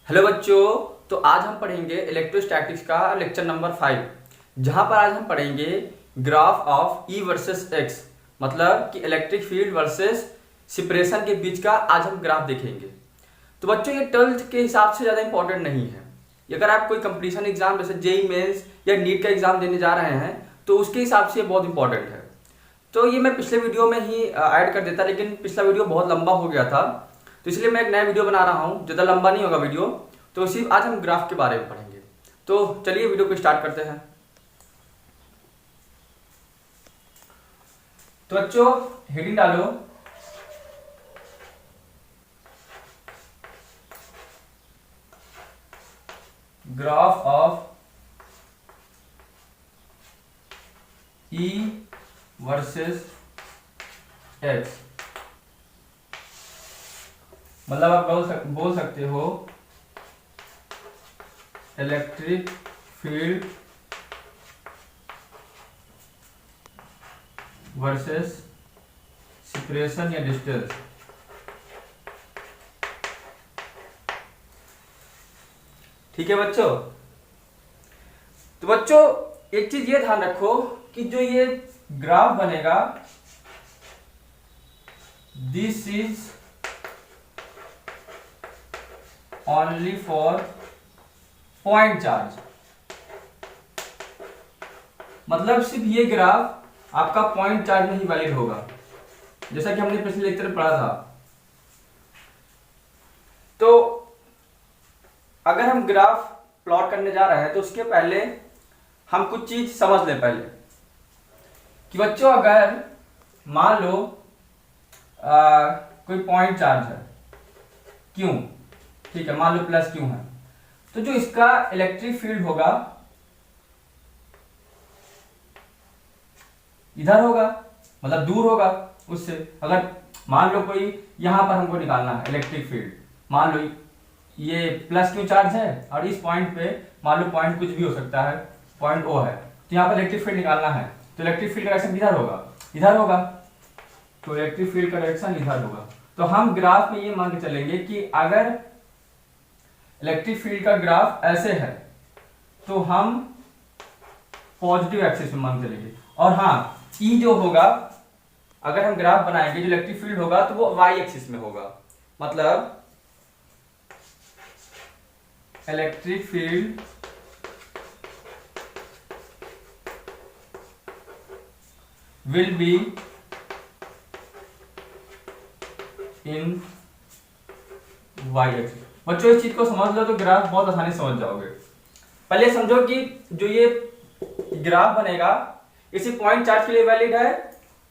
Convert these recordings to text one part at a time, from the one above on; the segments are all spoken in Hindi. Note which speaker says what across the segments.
Speaker 1: हेलो बच्चों। तो आज हम पढ़ेंगे इलेक्ट्रोस्टैटिक्स का लेक्चर नंबर 5, जहां पर आज हम पढ़ेंगे graph of E versus x, मतलब कि इलेक्ट्रिक फील्ड वर्सेस सेपरेशन के बीच का आज हम ग्राफ देखेंगे। तो बच्चों ये 12th के हिसाब से ज़्यादा इंपॉर्टेंट नहीं है। अगर आप कोई कंपटीशन एग्जाम जैसे जेई मेंस या नीट का एग्जाम देने जा रहे हैं तो उसके हिसाब से ये बहुत इंपॉर्टेंट है। तो ये मैं पिछले वीडियो में ही ऐड कर देता, लेकिन पिछला वीडियो बहुत लंबा हो गया था, तो इसलिए मैं एक नया वीडियो बना रहा हूँ। ज़्यादा लंबा नहीं होगा वीडियो, तो सिर्फ आज हम ग्राफ के बारे में पढ़ेंगे। तो चलिए वीडियो को स्टार्ट करते हैं। तो बच्चों हेडिंग डालो, graph of E versus x. मतलब आप बोल सकते हो इलेक्ट्रिक फील्ड वर्सेस सेपरेशन या डिस्टेंस। ठीक है बच्चों। तो बच्चों एक चीज ये ध्यान रखो कि जो ये ग्राफ बनेगा, this is only for point charge. मतलब सिर्फ ये ग्राफ आपका पॉइंट चार्ज में ही वैलिड होगा, जैसा कि हमने पिछले लेक्चर में पढ़ा था। तो अगर हम ग्राफ प्लॉट करने जा रहे हैं तो उसके पहले हम कुछ चीज समझ लें पहले कि बच्चों अगर मान लो कोई पॉइंट चार्ज है क्यों, ठीक है, मान लो प्लस क्यों है, तो जो इसका इलेक्ट्रिक फील्ड होगा इधर होगा, मतलब दूर होगा उससे। अगर मान लो कोई यहां पर हमको निकालना है इलेक्ट्रिक फील्ड, मान लो ये प्लस क्यू चार्ज है और इस पॉइंट पे मान लो पॉइंट कुछ भी हो सकता है, पॉइंट ओ है, तो यहाँ पर इलेक्ट्रिक फील्ड निकालना है, तो इलेक्ट्रिक फील्ड का डायरेक्शन इधर होगा, इधर होगा, तो इलेक्ट्रिक फील्ड का डायरेक्शन इधर होगा। तो हम ग्राफ में ये मान के चलेंगे कि अगर इलेक्ट्रिक फील्ड का ग्राफ ऐसे है तो हम पॉजिटिव एक्सिस में मान चलेंगे। और हाँ, ई जो होगा, अगर हम ग्राफ बनाएंगे जो इलेक्ट्रिक फील्ड होगा तो वो वाई एक्सिस में होगा। मतलब electric field will be in Y axis. बच्चों इस चीज को समझ लो तो ग्राफ बहुत आसानी से समझ जाओगे। पहले समझो कि जो ये ग्राफ बनेगा इसी पॉइंट चार्ज के लिए वैलिड है,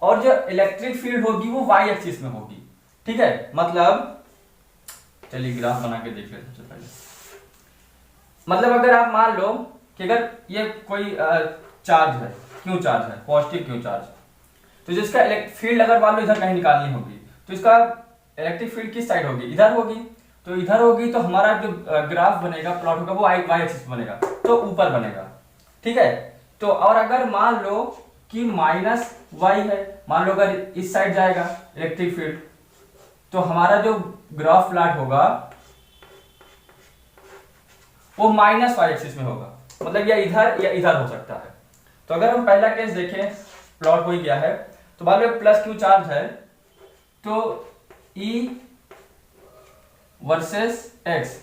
Speaker 1: और जो इलेक्ट्रिक फील्ड होगी वो वाई एक्सिस में होगी। ठीक है, मतलब चलिए ग्राफ बना के देख लेते हैं सबसे पहले। मतलब अगर आप मान लो कि अगर ये कोई चार्ज है, क्यू चार्ज है, पॉजिटिव क्यू चार्ज, तो जिसका फील्ड अगर मान लो इधर कहीं निकालनी होगी तो इसका इलेक्ट्रिक फील्ड किस साइड होगी, इधर होगी, तो इधर होगी, तो हमारा जो ग्राफ बनेगा, प्लॉट होगा, वो वाई एक्सिस बनेगा, तो ऊपर बनेगा। ठीक है। तो और अगर मान लो कि माइनस वाई है, मान लो अगर इस साइड जाएगा इलेक्ट्रिक फील्ड, तो हमारा जो ग्राफ प्लॉट होगा वो माइनस वाई एक्सिस में होगा, मतलब या इधर हो सकता है। तो अगर हम पहला केस देखें, प्लॉट हो ही गया है, तो मान लो प्लस क्यू चार्ज है, तो ई वर्सेस एक्स,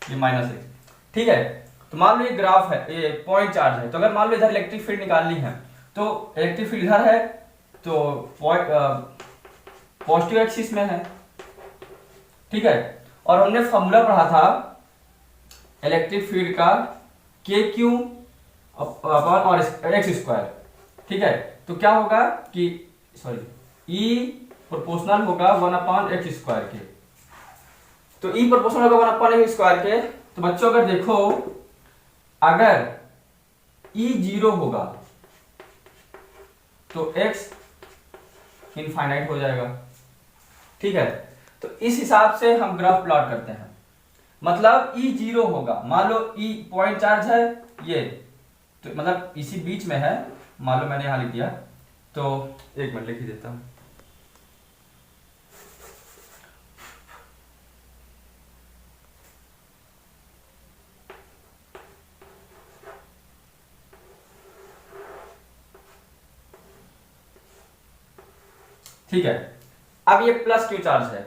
Speaker 1: ये माइनस एक्स। ठीक है। तो मान लो ये ग्राफ है, ये पॉइंट चार्ज है, तो अगर मान लो इधर इलेक्ट्रिक फील्ड निकालनी है तो इलेक्ट्रिक फील्ड इधर है, तो पॉजिटिव एक्सिस में है। ठीक है। और हमने फॉर्मूला पढ़ा था इलेक्ट्रिक फील्ड का, के क्यू अपॉन और एक्स स्क्वायर। ठीक है। तो क्या होगा कि ई प्रोपोर्शनल होगा 1/x² के, तो ई प्रोपोर्शनल होगा 1/x² के। तो बच्चों अगर देखो, अगर ई 0 होगा तो x इनफाइनाइट हो जाएगा। ठीक है। तो इस हिसाब से हम ग्राफ प्लॉट करते हैं। मतलब ई 0 होगा, मान लो ई पॉइंट चार्ज है ये, तो मतलब इसी बीच में है, मान लो मैंने यहां लिख दिया, तो एक मिनट लिख ही देता हूं। ठीक है। अब ये प्लस क्यू चार्ज है,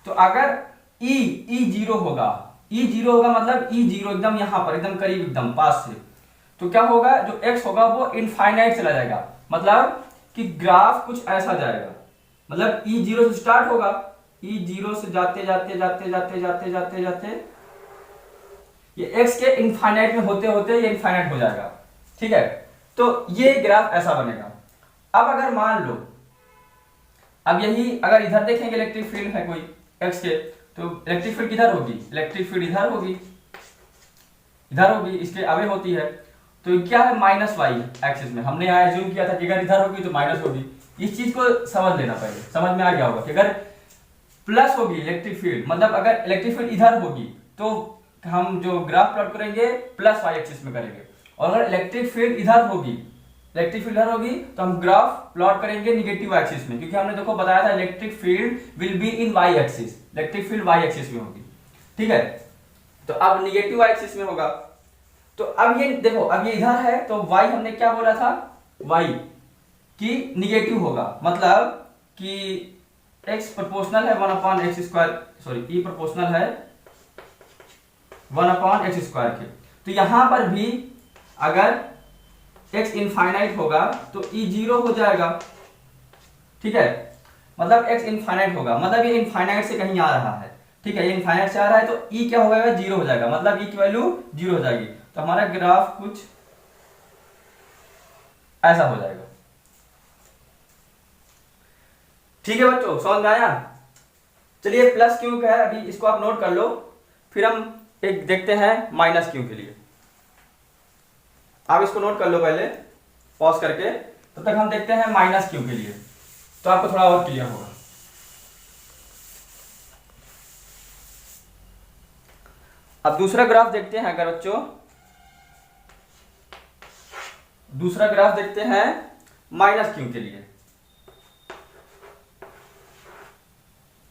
Speaker 1: तो अगर ई जीरो होगा, ई जीरो होगा मतलब ई जीरो एकदम यहां पर एकदम करीब एकदम पास से, तो क्या होगा, जो एक्स होगा वो इनफाइनाइट चला जाएगा, मतलब कि ग्राफ कुछ ऐसा जाएगा, मतलब ई जीरो से स्टार्ट होगा, ई जीरो से जाते जाते जाते जाते जाते जाते जाते ये एक्स के इनफाइनाइट में होते होते ये इनफाइनाइट हो जाएगा, ठीक है। तो ये ग्राफ ऐसा बनेगा। अब अगर मान लो, अब यही अगर इधर देखेंगे इलेक्ट्रिक फील्ड है कोई एक्स के, तो इलेक्ट्रिक फील्ड किधर होगी, इलेक्ट्रिक फील्ड इधर होगी, इधर होगी, इसके आगे होती है, तो क्या है माइनस वाई एक्सिस में, हमने यहाँ एज्यूम किया था कि अगर इधर होगी तो माइनस होगी। इस चीज को समझ लेना पहले, समझ में आ गया होगा कि अगर प्लस होगी इलेक्ट्रिक फील्ड, मतलब अगर इलेक्ट्रिक फील्ड इधर होगी तो हम जो ग्राफ प्लॉट करेंगे प्लस वाई एक्सिस में करेंगे, और अगर इलेक्ट्रिक फील्ड इधर होगी, इलेक्ट्रिक फील्ड इधर होगी तो हम ग्राफ प्लॉट करेंगे निगेटिव एक्सिस में, क्योंकि हमने देखो बताया था electric field will be in Y axis, electric field Y axis में होगी, ठीक है। तो अब निगेटिव वाई एक्सिस में होगा, तो अब ये देखो, अब ये इधर है तो y हमने क्या बोला था, y की निगेटिव होगा, मतलब कि x प्रोपोर्शनल है 1/x², सॉरी e प्रोपोर्शनल है 1/x² के, तो यहां पर भी अगर x इनफाइनाइट होगा तो e जीरो हो जाएगा, ठीक है, मतलब x इनफाइनाइट होगा, मतलब ये इनफाइनाइट से कहीं आ रहा है, ठीक है, ये इनफाइनाइट से आ रहा है तो e क्या हो जाएगा, जीरो हो जाएगा, मतलब e की वैल्यू जीरो हो जाएगी, तो हमारा ग्राफ कुछ ऐसा हो जाएगा, ठीक है बच्चों, समझ में आया। चलिए प्लस क्यू का है, अभी इसको आप नोट कर लो, फिर हम एक देखते हैं माइनस क्यू के लिए। आप इसको नोट कर लो पहले पॉज करके, तब तक हम देखते हैं माइनस क्यू के लिए, तो आपको थोड़ा और क्लियर होगा। अब दूसरा ग्राफ देखते हैं, अगर बच्चों दूसरा ग्राफ देखते हैं माइनस क्यू के लिए,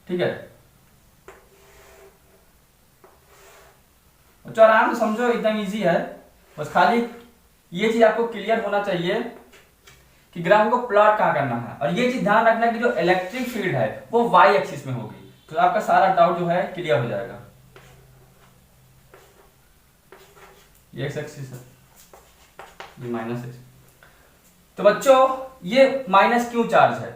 Speaker 1: ठीक है बच्चों, आराम से समझो, एकदम इजी है, बस खाली ये चीज आपको क्लियर होना चाहिए कि ग्राफ को प्लॉट कहां करना है, और ये चीज ध्यान रखना कि जो इलेक्ट्रिक फील्ड है वो वाई एक्सिस में होगी, तो आपका सारा डाउट जो है क्लियर हो जाएगा। ये एक्स एक्सिस है, ये माइनस एक्स, तो बच्चों ये माइनस क्यू चार्ज है,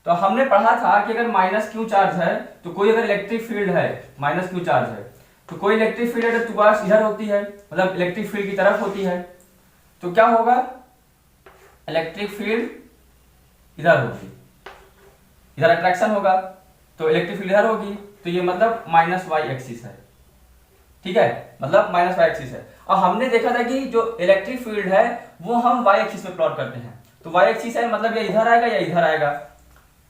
Speaker 1: तो हमने पढ़ा था कि अगर माइनस क्यू चार्ज है तो कोई अगर इलेक्ट्रिक फील्ड है, माइनस क्यू चार्ज है तो कोई इलेक्ट्रिक फील्ड अगर टुवर्ड्स इधर होती है, मतलब इलेक्ट्रिक फील्ड की तरफ होती है, तो क्या होगा, इलेक्ट्रिक फील्ड इधर होगी, इधर अट्रैक्शन होगा, तो इलेक्ट्रिक फील्ड इधर होगी, तो ये मतलब माइनस वाई एक्सिस है, ठीक है, मतलब माइनस वाई एक्सिस है। और हमने देखा था कि जो इलेक्ट्रिक फील्ड है वो हम वाई एक्सिस में प्लॉट करते हैं, तो वाई एक्सिस है मतलब ये इधर आएगा या इधर आएगा,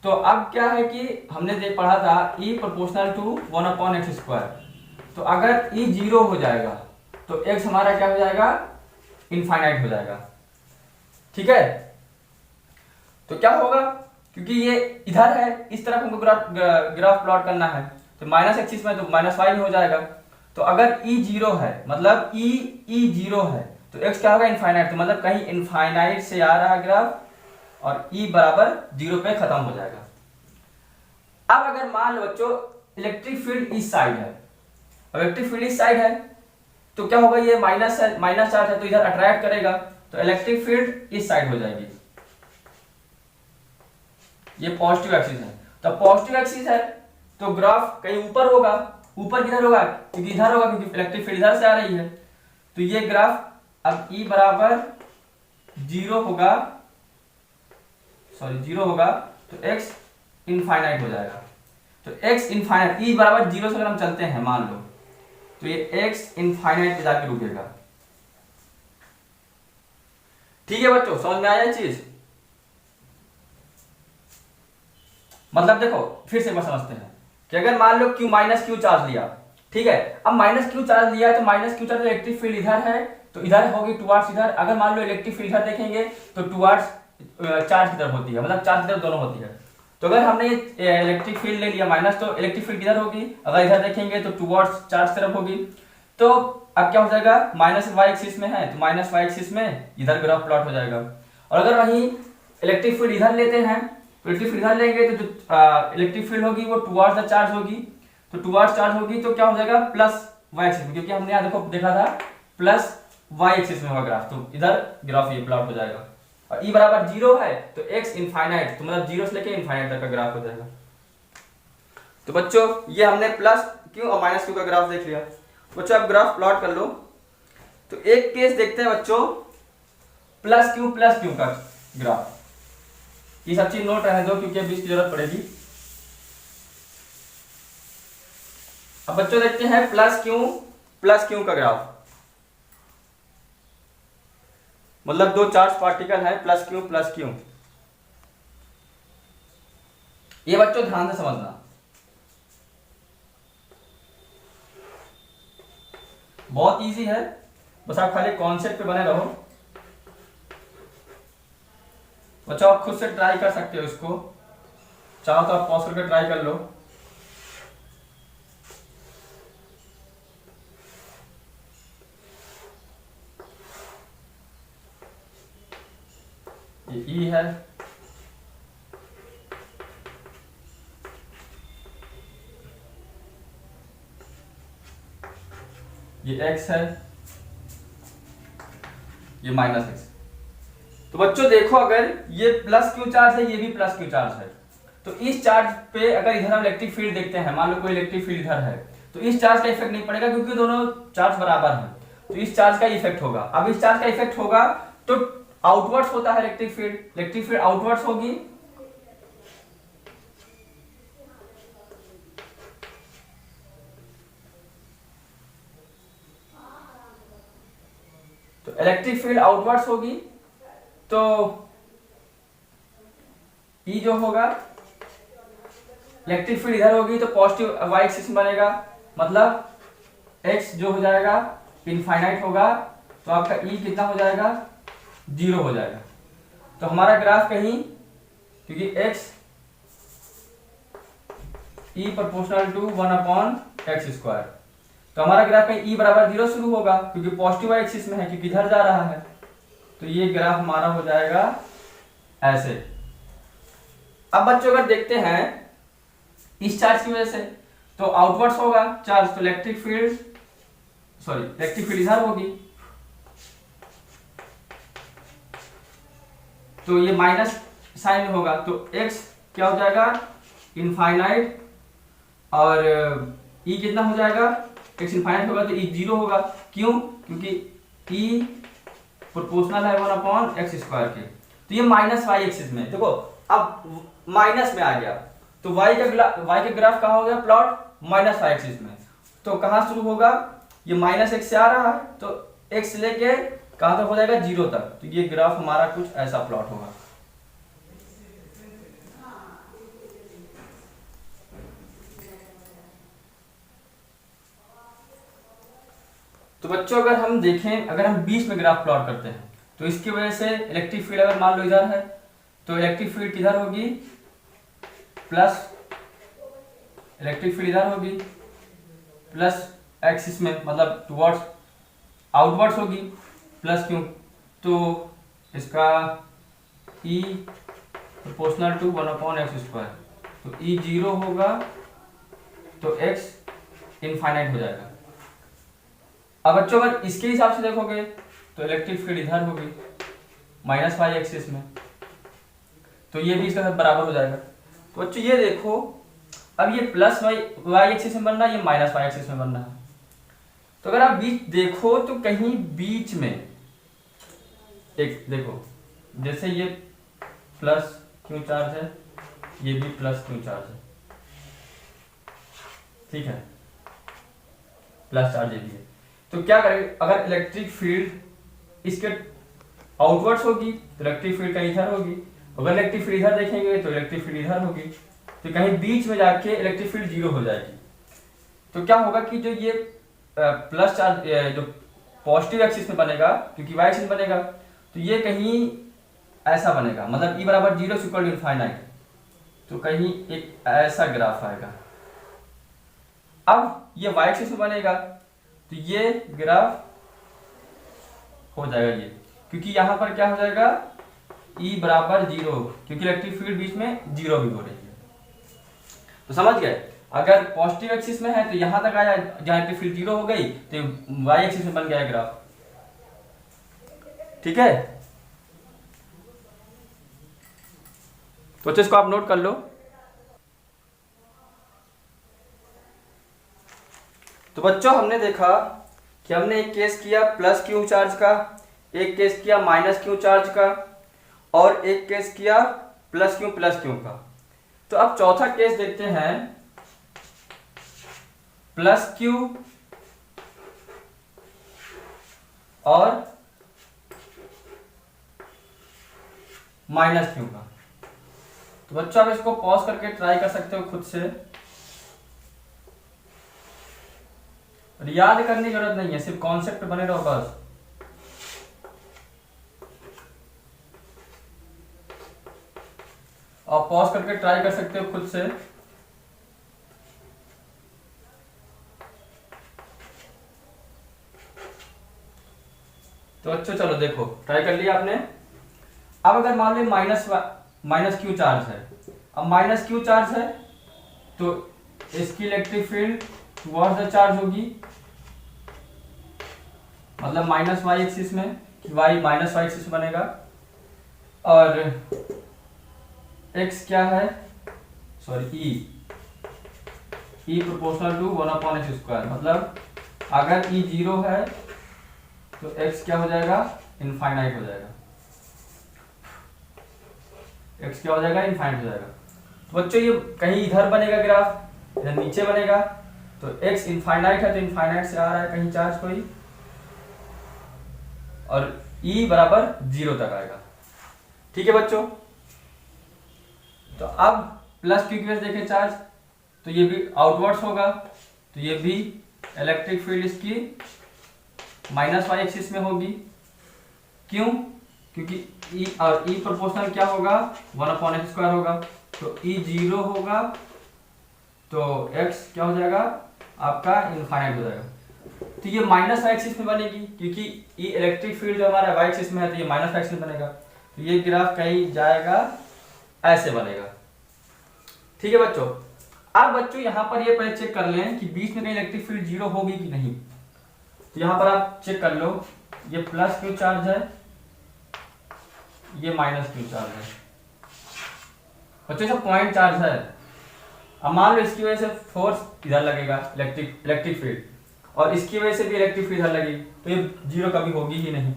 Speaker 1: तो अब क्या है कि हमने देख पढ़ा था E प्रोपोर्शनल टू 1/x², तो अगर E जीरो हो जाएगा तो x हमारा क्या हो जाएगा, इनफाइनाइट हो जाएगा, ठीक है। तो क्या होगा, क्योंकि ये इधर है, इस तरफ हमको ग्राफ प्लॉट करना है, तो माइनस एक्सिस में तो माइनस वाई में हो जाएगा, तो अगर E जीरो है मतलब E जीरो है तो x क्या होगा, इनफाइनाइट, तो मतलब कहीं इनफाइनाइट से आ रहा है ग्राफ और E बराबर जीरो पे खत्म हो जाएगा। अब अगर मान लो बच्चों इलेक्ट्रिक फील्ड इस साइड है, इलेक्ट्रिक फील्ड इस साइड है तो क्या होगा, ये माइनस है, माइनस चार्ज है तो इधर अट्रैक्ट करेगा, तो इलेक्ट्रिक फील्ड इस साइड हो जाएगी, ये पॉजिटिव एक्सिस है, तो पॉजिटिव एक्सिस है तो ग्राफ कहीं ऊपर होगा, ऊपर किधर होगा, क्योंकि इधर होगा, क्योंकि इलेक्ट्रिक फील्ड इधर से आ रही है, तो ये ग्राफ अब E बराबर जीरो होगा, सॉरी जीरो होगा, तो x इनफाइनाइट हो जाएगा, तो x इनफाइनाइट, E बराबर जीरो से अगर हम चलते हैं मान लो, तो ये x इनफाइनाइट पे जाके रुकेगा, ठीक है बच्चों, समझ में आया चीज, मतलब देखो फिर से बात समझते हैं कि अगर मान लो Q माइनस क्यू चार्ज लिया, ठीक है, अब माइनस क्यू चार्ज लिया है तो minus Q charge electric field इधर है तो इधर होगी टुवर्ड्स इधर, अगर मान लो इलेक्ट्रिक फील्ड इधर देखेंगे तो टुवर्ड्स चार्ज की तरफ होती है, मतलब चार्ज की तरफ दोनों होती है, तो अगर हमने ये इलेक्ट्रिक फील्ड ले लिया माइनस, तो इलेक्ट्रिक फील्ड इधर होगी, अगर इधर देखेंगे तो टुवर्ड्स चार्ज तरफ होगी, तो अब क्या हो जाएगा, माइनस वाई एक्सिस में है तो माइनस वाई एक्सिस में इधर ग्राफ प्लॉट हो जाएगा, और अगर वहीं इलेक्ट्रिक फील्ड इधर लेते हैं तो इलेक्ट्रिक फील्ड इधर लेंगे तो जो इलेक्ट्रिक फील्ड होगी वो टुवर्ड्स द चार्ज होगी, तो टुवर्ड्स चार्ज होगी तो क्या हो जाएगा प्लस वाई एक्सिस में, क्योंकि हमने यहाँ देखो देखा था प्लस वाई एक्सिस में होगा ग्राफ, तो इधर ग्राफ ये प्लॉट हो जाएगा। और ई बराबर 0 है तो एक्स इनफाइनाइट, तो मतलब 0 से लेके इनफाइनाइट तक का ग्राफ हो जाएगा। तो बच्चों ये हमने प्लस क्यू और माइनस क्यू का ग्राफ देख लिया। बच्चों आप ग्राफ प्लॉट कर लो। तो एक केस देखते हैं बच्चों प्लस क्यू का ग्राफ, ये सब चीज नोट रहने दो क्योंकि अब इसकी जरूरत पड़ेगी। अब बच्चों देखते हैं प्लस क्यू का ग्राफ, मतलब दो चार्ज पार्टिकल है प्लस क्यू। ये बच्चों ध्यान से समझना, बहुत इजी है, बस आप खाली कॉन्सेप्ट पे बने रहो। बच्चों आप खुद से ट्राई कर सकते हो इसको, चाहो तो आप पॉज करके ट्राई कर लो। ये ई है, ये x है, ये माइनस एक्स। तो बच्चों देखो अगर ये प्लस क्यू चार्ज है, ये भी प्लस क्यू चार्ज है, तो इस चार्ज पे अगर इधर हम इलेक्ट्रिक फील्ड देखते हैं, मान लो कोई इलेक्ट्रिक फील्ड इधर है, तो इस चार्ज का इफेक्ट नहीं पड़ेगा क्योंकि दोनों चार्ज बराबर हैं, तो इस चार्ज का इफेक्ट होगा। अब इस चार्ज का इफेक्ट होगा तो आउटवर्ड्स होता है इलेक्ट्रिक फील्ड आउटवर्ड्स होगी, तो इलेक्ट्रिक फील्ड आउटवर्ड्स होगी, तो ई जो होगा इलेक्ट्रिक फील्ड इधर होगी तो पॉजिटिव वाई एक्सिस में बनेगा, मतलब एक्स जो हो जाएगा इनफाइनाइट होगा, तो आपका ई कितना हो जाएगा 0 हो जाएगा। तो हमारा ग्राफ कहीं, क्योंकि x E proportional to 1/x², तो हमारा ग्राफ कहीं ई बराबर 0 शुरू होगा क्योंकि पॉजिटिव वाई एक्सिस में है, क्योंकि इधर जा रहा है, तो ये ग्राफ हमारा हो जाएगा ऐसे। अब बच्चों अगर देखते हैं इस चार्ज की वजह से तो आउटवर्ड्स होगा चार्ज, तो इलेक्ट्रिक फील्ड इधर होगी, तो ये माइनस साइन में होगा, तो x क्या हो जाएगा इनफाइनाइट, और e कितना हो जाएगा, x इनफाइनाइट होगा तो e 0 होगा। क्यों? क्योंकि e प्रोपोर्शनल है 1/x² के, तो ये माइनस वाई एक्सिस में, देखो अब माइनस में आ गया, तो y का ग्राफ कहाँ हो गया प्लॉट माइनस वाई एक्सिस में, तो कहाँ शुरू होगा, ये माइनस x से आ रहा है तो x लेके कहाँ तक हो जाएगा 0 तक, तो ये ग्राफ हमारा कुछ ऐसा प्लॉट होगा। तो बच्चों अगर हम देखें, अगर हम बीच में ग्राफ प्लॉट करते हैं तो इसकी वजह से इलेक्ट्रिक फील्ड अगर मान लो इधर है तो इलेक्ट्रिक फील्ड किधर होगी प्लस, इलेक्ट्रिक फील्ड इधर होगी प्लस एक्सिस में, मतलब टुवर्ड्स आउटवर्ड्स होगी प्लस क्यू, तो इसका E प्रोपोर्शनल टू 1/x², तो E 0 होगा तो x इनफाइनाइट हो जाएगा। अब बच्चों अगर इसके हिसाब से देखोगे तो इलेक्ट्रिक फील्ड इधर होगी माइनस वाई एक्सिस में, तो ये भी इसके साथ बराबर हो जाएगा। तो बच्चों ये देखो, अब ये प्लस वाई एक्सिस में बनना है, ये माइनस वाई एक्सिस में बनना है, तो अगर आप बीच देखो तो कहीं बीच में एक देखो, जैसे ये प्लस क्यू चार्ज है, ये भी प्लस क्यू चार्ज है, ठीक है, प्लस चार्ज ये भी है, तो क्या करेंगे, अगर इलेक्ट्रिक फील्ड इसके आउटवर्ड्स होगी तो इलेक्ट्रिक फील्ड कहीं इधर होगी, अगर इलेक्ट्रिक फील्ड इधर देखेंगे तो इलेक्ट्रिक फील्ड इधर होगी, तो कहीं बीच में जाके इलेक्ट्रिक फील्ड 0 हो जाएगी। तो क्या होगा कि जो ये प्लस चार्ज जो पॉजिटिव एक्सिस में बनेगा, क्योंकि वाई एक्सिस बनेगा, तो ये कहीं ऐसा बनेगा, मतलब ई बराबर 0 इक्वल टू इनफाइनाइट, तो कहीं एक ऐसा ग्राफ आएगा। अब ये वाई एक्सिस में बनेगा तो ये ग्राफ हो जाएगा ये, क्योंकि यहां पर क्या हो जाएगा E बराबर 0, क्योंकि इलेक्ट्रिक फील्ड बीच में 0 भी हो रही है। तो समझ गए, अगर पॉजिटिव एक्सिस में है तो यहां तक आया, जहां इलेक्ट्रिक फील्ड 0 हो गई तो वाई एक्सिस में बन गया ग्राफ। ठीक है, तो अच्छे इसको आप नोट कर लो। तो बच्चों हमने देखा कि हमने एक केस किया प्लस क्यू चार्ज का, एक केस किया माइनस क्यू चार्ज का, और एक केस किया प्लस क्यू का। तो अब चौथा केस देखते हैं प्लस क्यू और माइनस क्यू का। तो बच्चों आप इसको पॉज करके ट्राई कर सकते हो खुद से, और याद करने की जरूरत नहीं है, सिर्फ कॉन्सेप्ट बने रहो बस। आप पॉज करके ट्राई कर सकते हो खुद से। तो अच्छा चलो देखो, ट्राई कर लिया आपने। अब अगर मान लो माइनस क्यू चार्ज है, अब माइनस क्यू चार्ज है तो इसकी electric field towards the charge होगी, मतलब माइनस वाई एक्सिस में, वाई माइनस वाई एक्सिस बनेगा। और एक्स क्या है, sorry E proportional to 1/x², मतलब अगर ई 0 है तो x क्या हो जाएगा, इनफाइनाइट हो जाएगा, x क्या हो जाएगा, इनफाइनाइट हो जाएगा। तो बच्चों ये कहीं इधर बनेगा ग्राफ, इधर नीचे बनेगा, तो x इनफाइनाइट है तो इनफाइनाइट से आ रहा है कहीं चार्ज कोई, और e बराबर 0 तक आएगा। ठीक है बच्चों, तो अब प्लस क्यू की वजह से देखें चार्ज, तो ये भी आउटवर्ड्स होगा, तो ये भी इलेक्ट्रिक फील्ड इसकी माइनस वाई एक्सिस में होगी। क्यों, क्योंकि E और E प्रोपोर्शनल क्या होगा, 1/x² होगा, तो E 0 होगा तो x क्या हो जाएगा आपका, इनफाइनाइट हो जाएगा। तो ये माइनस वाई एक्सिस में बनेगी, क्योंकि E इलेक्ट्रिक फील्ड जो हमारा वाई एक्सिस में है तो ये माइनस वाई एक्सिस में बनेगा, तो ये ग्राफ कहीं जाएगा ऐसे बनेगा। ठीक है बच्चों, अब बच्चों यहां पर ये पहले चेक कर लें कि बीच में कहीं इलेक्ट्रिक फील्ड 0 होगी कि नहीं। तो यहां पर आप चेक कर लो, ये प्लस क्यू चार्ज है, ये माइनस क्यू चार्ज है। बच्चों सब पॉइंट चार्ज है। अब मान लो इसकी वजह से फोर्स इधर लगेगा, इलेक्ट्रिक फील्ड, और इसकी वजह से भी इलेक्ट्रिक फील्ड इधर लगेगी, तो ये 0 कभी होगी ही नहीं।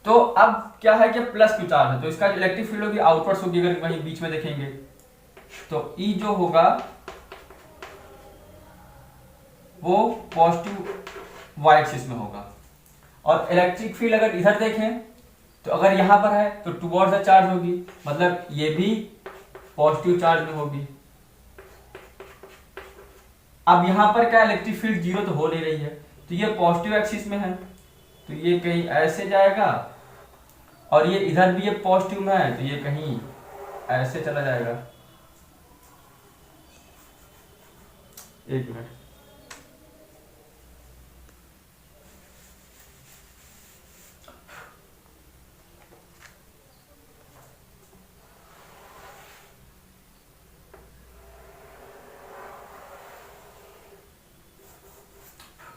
Speaker 1: तो अब क्या है कि प्लस क्यू चार्ज है तो इसका इलेक्ट्रिक फील्ड होगी आउटवर्ड्स होगी, अगर वहीं बीच में देखेंगे तो ई जो होगा वो पॉजिटिव वाई एक्सिस में होगा, और इलेक्ट्रिक फील्ड अगर इधर देखें तो अगर यहां पर है तो टुवर्ड्स द चार्ज होगी, मतलब ये भी पॉजिटिव चार्ज में होगी। अब यहां पर क्या इलेक्ट्रिक फील्ड 0 तो हो नहीं रही है, तो ये पॉजिटिव एक्सिस में है तो ये कहीं ऐसे जाएगा, और ये इधर भी ये पॉजिटिव में है तो ये कहीं ऐसे चला जाएगा। एक मिनट,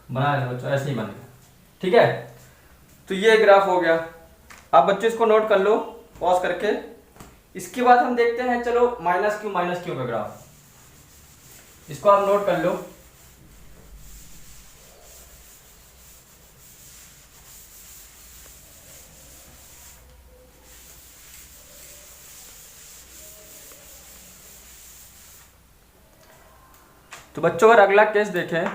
Speaker 1: बना रहे बच्चों, ऐसे ही बनेगा। ठीक है, तो ये ग्राफ हो गया। आप बच्चों इसको नोट कर लो पॉज करके। इसके बाद हम देखते हैं, चलो माइनस क्यू का ग्राफ, इसको आप नोट कर लो। तो बच्चों अगर अगला केस देखें,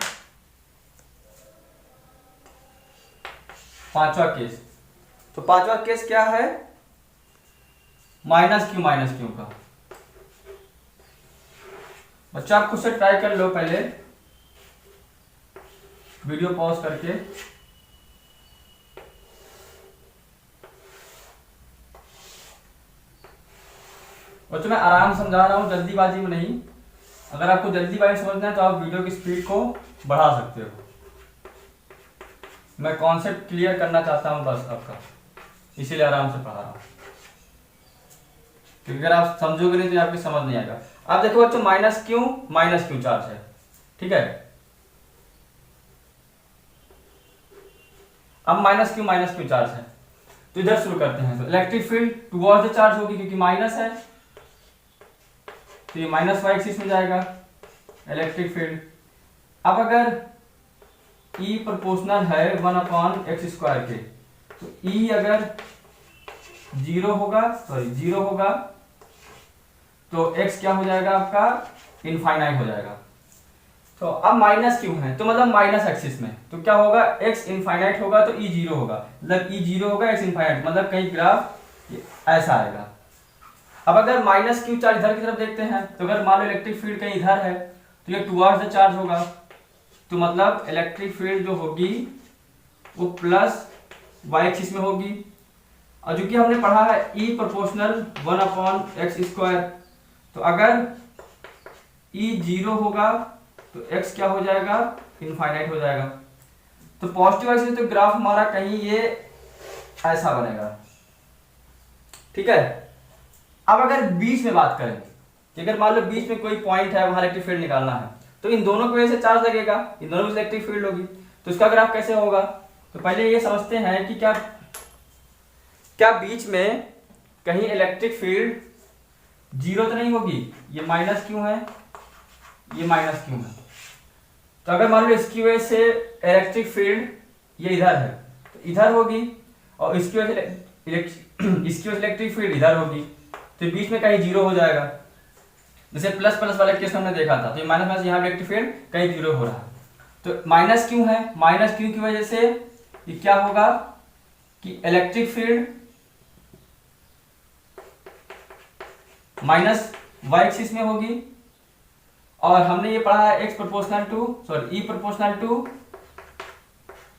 Speaker 1: पांचवा केस, तो पांचवा केस क्या है, माइनस क्यू का। बच्चा आप खुद से ट्राई कर लो, पहले वीडियो पॉज करके। बच्चों मैं आराम समझा रहा हूं, जल्दीबाजी में नहीं। अगर आपको जल्दीबाजी समझना है तो आप वीडियो की स्पीड को बढ़ा सकते हो। मैं कॉन्सेप्ट क्लियर करना चाहता हूं बस आपका। इसीलिए आराम से पढ़ा रहा हूँ, क्योंकि अगर आप समझोगे नहीं तो आपकी समझ नहीं आएगा। आप देखो बच्चों माइनस क्यू चार्ज है, ठीक है। अब माइनस क्यू चार्ज है, तो इधर शुरू करते हैं। तो electric field towards the charge होगी क्योंकि माइनस है, तो ये माइनस वाई एक्सिस में जाएगा इलेक्ट्रिक फील्ड। अब अगर E प्रोपोर्शनल है 1/x² के, तो E अगर जीरो होगा तो x क्या हो जाएगा आपका, इनफाइनाइट हो जाएगा। तो अब माइनस क्यों है, तो मतलब माइनस एक्सिस में, तो क्या होगा, x इनफाइनाइट होगा तो E जीरो होगा, मतलब E जीरो होगा x इनफाइनाइट, मतलब कहीं ग्राफ ऐसा आएगा। अब अगर माइनस क्यू चार्ज इधर की तरफ देखते हैं, तो अगर मान लो इलेक्ट्रिक फील्ड कहीं इधर है तो ये टुवर्ड्स द चार्ज होगा, तो मतलब इलेक्ट्रिक फील्ड जो होगी वो प्लस वाई एक्सिस में होगी। और जो कि हमने पढ़ा है E प्रोपोर्शनल 1/x², तो अगर E जीरो होगा तो x क्या हो जाएगा, इनफाइनाइट हो जाएगा। तो पॉजिटिव एक्सिस तो ग्राफ हमारा कहीं ये ऐसा बनेगा, ठीक है। अब अगर बीच में बात करें, अगर मान लो बीच में कोई पॉइंट है, वहां इलेक्ट्रिक फील्ड निकालना है, तो इन दोनों की वजह से चार्ज लगेगा, इन दोनों में इलेक्ट्रिक फील्ड होगी, तो इसका ग्राफ कैसे होगा। तो पहले ये समझते हैं कि क्या बीच में कहीं इलेक्ट्रिक फील्ड जीरो तो नहीं होगी, ये माइनस क्यों है, ये माइनस क्यों है। तो अगर मान लो इसकी वजह से इलेक्ट्रिक फील्ड ये इधर है तो इधर होगी, और इसकी वजह से इलेक्ट्रिक फील्ड इधर होगी, तो बीच में कहीं जीरो हो जाएगा। जैसे प्लस प्लस वाले केस हमने देखा था, तो ये माइनस माइनस यहाँ इलेक्ट्रिक फील्ड कहीं जीरो हो रहा है, तो माइनस क्यों है, माइनस क्यों की वजह से ये क्या होगा कि electric field minus Y axis में होगी, और हमने ये पढ़ा है E प्रोपोर्शनल टू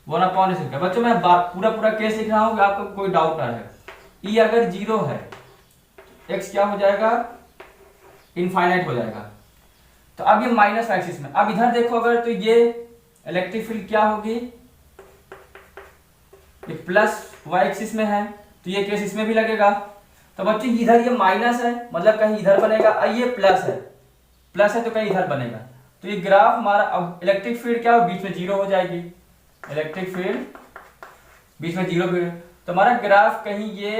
Speaker 1: 1/x²। बच्चों मैं पूरा केस लिख रहा हूं कि आपको कोई डाउट ना रहे। E अगर जीरो है x क्या हो जाएगा, इनफाइनाइट हो जाएगा। तो अब ये माइनस एक्सिस में, अब इधर देखो अगर, तो ये इलेक्ट्रिक फील्ड क्या होगी, ये प्लस वाई एक्सिस में है, तो ये केस इसमें भी लगेगा। तो बच्चों इधर ये माइनस है, मतलब कहीं इधर बनेगा, और ये प्लस है तो कहीं इधर बनेगा। तो ये ग्राफ हमारा, अब इलेक्ट्रिक फील्ड क्या हो, बीच में जीरो हो जाएगी, इलेक्ट्रिक फील्ड बीच में जीरो, तो हमारा ग्राफ कहीं ये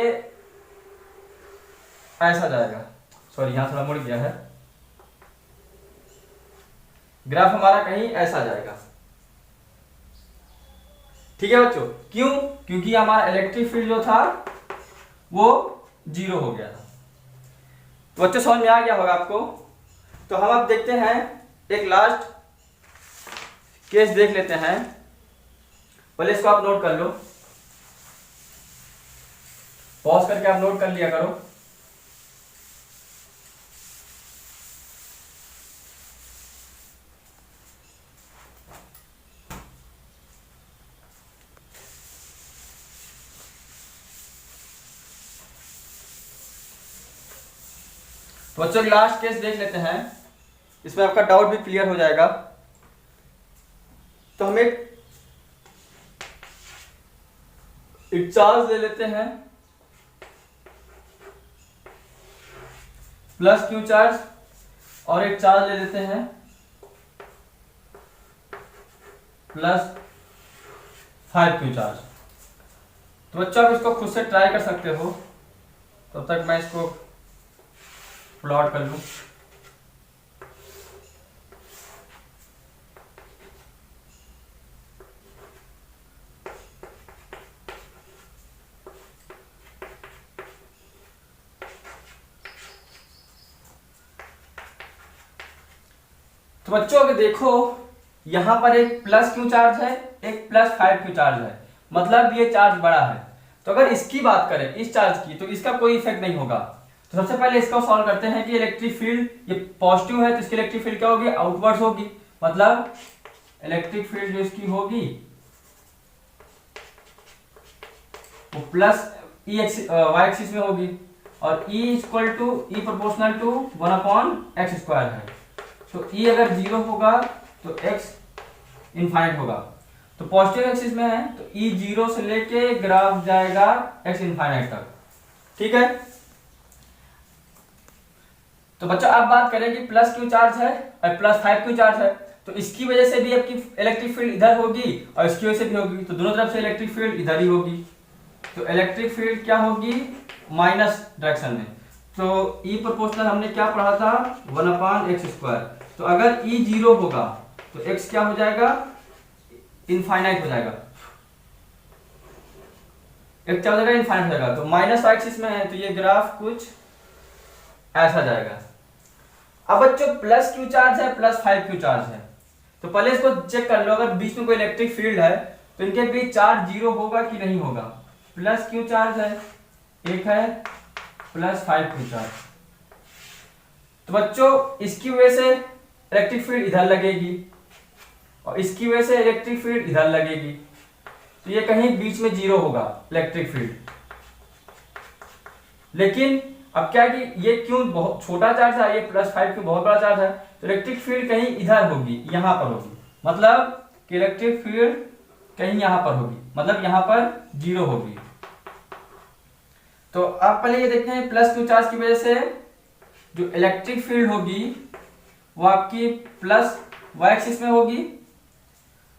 Speaker 1: ऐसा जाएगा, सॉरी यहां थोड़ा मुड़ गया है, ग्राफ हमारा कहीं ऐसा जाएगा, ठीक है बच्चों। क्यों, क्योंकि हमारा इलेक्ट्रिक फील्ड जो था वो जीरो हो गया था। तो बच्चों समझ में आ गया होगा आपको। तो हम अब देखते हैं, एक लास्ट केस देख लेते हैं, पहले इसको आप नोट कर लो, पॉज करके आप नोट कर लिया करो। तो बच्चों लास्ट केस देख लेते हैं, इसमें आपका डाउट भी क्लियर हो जाएगा। तो हम एक चार्ज ले लेते हैं, प्लस क्यू चार्ज, और एक चार्ज ले लेते हैं प्लस 5 क्यू चार्ज। तो बच्चों आप इसको खुद से ट्राई कर सकते हो, तब तक मैं इसको प्लॉट कर लूं। तो बच्चों अगर देखो यहां पर एक प्लस क्यू चार्ज है, एक प्लस 5 क्यू चार्ज है, मतलब ये चार्ज बड़ा है। तो अगर इसकी बात करें, इस चार्ज की, तो इसका कोई इफेक्ट नहीं होगा। तो सबसे पहले इसको सॉल्व करते हैं कि इलेक्ट्रिक फील्ड ये पॉजिटिव है, तो इसकी इलेक्ट्रिक फील्ड क्या होगी, आउटवर्ड्स होगी, मतलब इलेक्ट्रिक फील्ड जो इसकी होगी वो प्लस वाई एक्सिस में होगी, और E equal to E proportional to 1/x² है। तो E अगर जीरो होगा तो x इनफाइनाइट होगा। तो पॉजिटिव एक्सिस में है तो ई जीरो से लेके ग्राफ जाएगा एक्स इनफाइनाइट तक, ठीक है। तो बच्चों आप बात करें कि प्लस क्यू चार्ज है और प्लस 5 क्यू चार्ज है, तो इसकी वजह से भी आपकी इलेक्ट्रिक फील्ड इधर होगी और इसकी वजह से भी होगी, तो दोनों तरफ से इलेक्ट्रिक फील्ड इधर ही होगी। तो इलेक्ट्रिक फील्ड क्या होगी, माइनस डायरेक्शन में। तो ई प्रोपोर्शनल हमने क्या पढ़ा था, 1/x²। तो अगर ई जीरो होगा तो x क्या हो जाएगा, इनफाइनाइट हो जाएगा, x क्या हो जाएगा, इनफाइनाइट हो जाएगा। तो माइनस y एक्सिस में है तो ये ग्राफ कुछ ऐसा जाएगा। अब बच्चों प्लस क्यू चार्ज है प्लस 5 क्यू चार्ज है, तो पहले इसको चेक कर लो, अगर बीच में कोई इलेक्ट्रिक फील्ड है तो इनके बीच चार्ज जीरो होगा कि नहीं होगा। प्लस क्यू चार्ज है, एक है प्लस 5 क्यू चार्ज, तो बच्चों इसकी वजह से इलेक्ट्रिक फील्ड इधर लगेगी और इसकी वजह से इलेक्ट्रिक फील्ड इधर लगेगी, तो ये कहीं बीच में जीरो होगा इलेक्ट्रिक फील्ड। लेकिन अब क्या कि ये क्यों बहुत छोटा चार्ज है, ये प्लस 5 क्यों बहुत बड़ा चार्ज है, तो इलेक्ट्रिक फील्ड कहीं इधर होगी, यहां पर होगी, मतलब कि इलेक्ट्रिक फील्ड कहीं यहां पर होगी, मतलब यहां पर जीरो होगी। तो आप पहले ये देखते हैं प्लस क्यू चार्ज की वजह से जो इलेक्ट्रिक फील्ड होगी वो आपकी प्लस वाई एक्सिस में होगी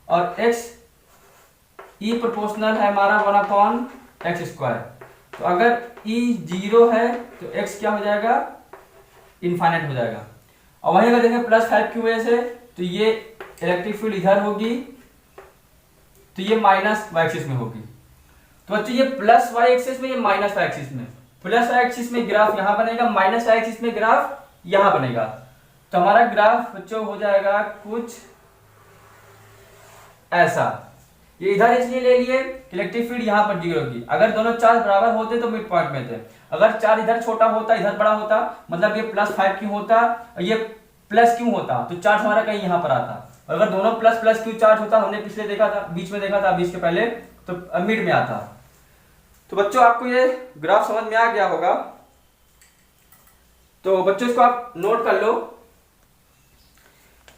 Speaker 1: और x ई प्रोपोर्शनल है हमारा 1/x²। तो अगर e जीरो है तो x क्या हो जाएगा, इनफाइनाइट हो जाएगा। और वहीं अगर देखें प्लस 5 की वजह से तो ये इलेक्ट्रिक फील्ड इधर होगी, तो ये माइनस वाई एक्सिस में होगी। तो बच्चों ये प्लस वाई एक्सिस में, ये माइनस वाई एक्सिस में, प्लस वाई एक्सिस में ग्राफ यहां बनेगा, माइनस वाई एक्सिस में ग्राफ यहां बनेगा। तो हमारा ग्राफ बच्चों हो जाएगा कुछ ऐसा। ये इधर इसलिए ले लिए इलेक्ट्रिक फील्ड यहां पर जीरो होगी, अगर दोनों चार्ज बराबर होते तो मिड पॉइंट में थे, अगर चार्ज इधर छोटा होता इधर बड़ा होता, मतलब ये प्लस 5 क्यों होता और ये प्लस क्यों होता, तो चार्ज हमारा कहीं यहां पर आता। अगर दोनों प्लस प्लस क्यू चार्ज होता, हमने पिछले देखा था, बीच में देखा था बीच के पहले, तो मिड में आता। तो बच्चों आपको ये ग्राफ समझ में आ गया होगा, तो बच्चों इसको आप नोट कर लो।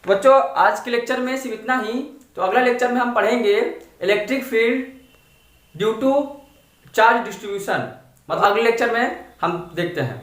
Speaker 1: तो बच्चों आज के लेक्चर में सिर्फ इतना ही, तो अगला लेक्चर में हम पढ़ेंगे electric field due to charge distribution, मतलब अगले लेक्चर में हम देखते हैं।